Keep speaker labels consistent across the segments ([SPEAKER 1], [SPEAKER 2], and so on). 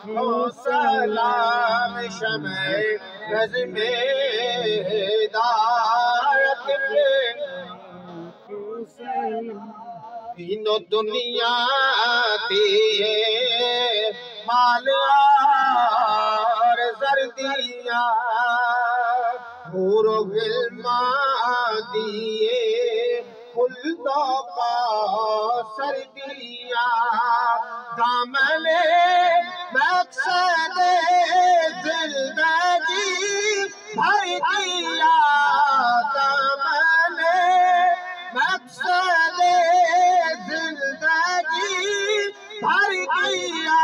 [SPEAKER 1] ہو سلام شمع رزم ہدایت پہ تینوں دنیا دیے مال اور زردیاں حور و غلمان دیے خلد و سردیاں دامن مقصد زندگی بھر دیا دامن مقصد زندگی بھر دیا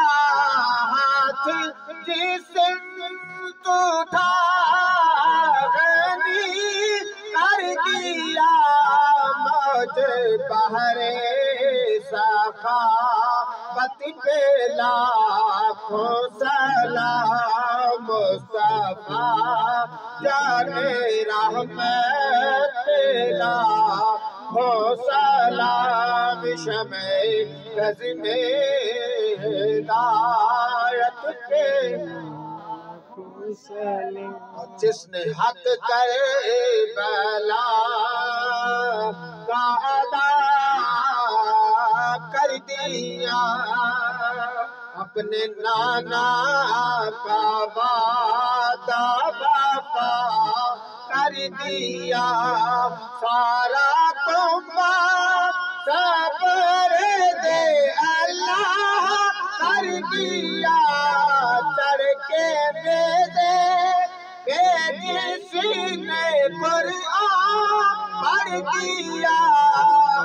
[SPEAKER 1] ہاتھ جسم تو تھا غنی کر دیا موج بحر سخاوت پہ لاکھوں سلام مصطفیٰ جان رحمت پہ لاکھوں سلام شمع رزم ہدایت پہ جس نے حق کربلا کا ادا کر دیا اپنے نانا کا وعدہ وفا کر دیا سارا تمہ صبر دے اللہ کر دیا چڑھ کے دے کہ جس نے قرآن پڑھ دیا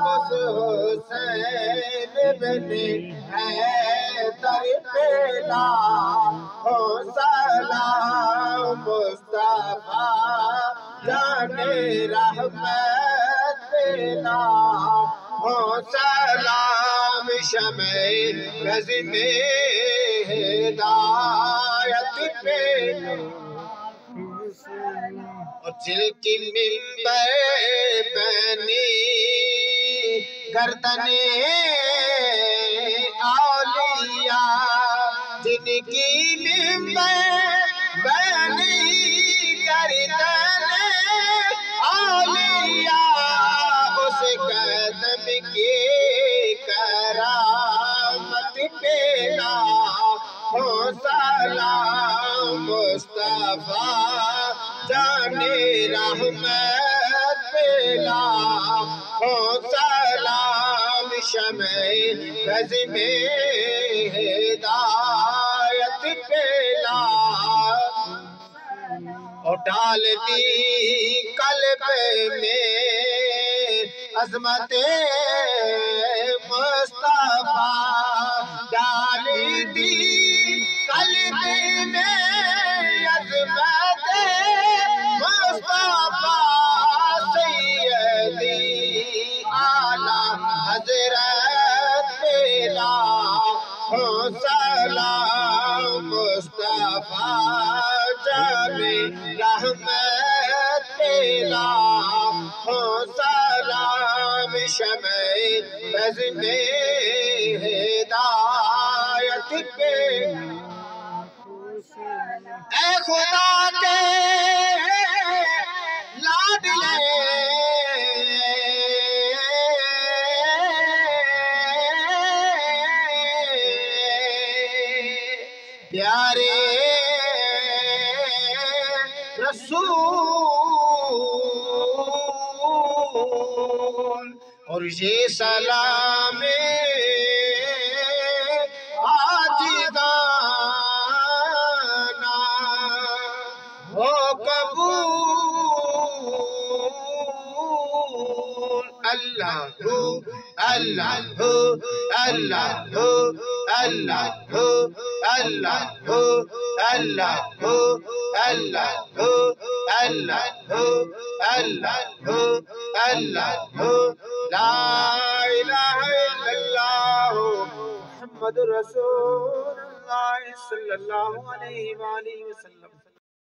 [SPEAKER 1] اس حسین بن حیدر پہ لاکھوں سلام مصطفیٰ جان رحمت پہ لاکھوں سلام شمع رزم ہدایت پہ اور جن کی منبر بنی گردن اولیاء جن کی منبر بنی گردن اولیاء اس قدم کی کرامت پہ لاکھوں سلام مصطفیٰ جان رحمت پہ لاکھوں سلام شمع رزم ہدایت پہ اور ڈال دی قلب میں عظمت مصطفیٰ ڈال دی قلب میں عظمت مصطفیٰ سیدی اعلیٰ حضرت پہ لاکھوں سلام مصطفیٰ جان رحمت پہ لاکھوں سلام شمع رزم ہدایت پہ اے خدا کے لاڈلے پیارے رسول اور یہ سلام عاجزانہ ہو قبول اللہ ہو اللہ ہو اللہ ہو اللہ ہو اللہ ہو اللہ ہو اللہ ہو اللہ ہو اللہ ہو اللہ ہو لا الہ الا اللہ محمد رسول اللہ صلی اللہ علیہ وآلہ وسلم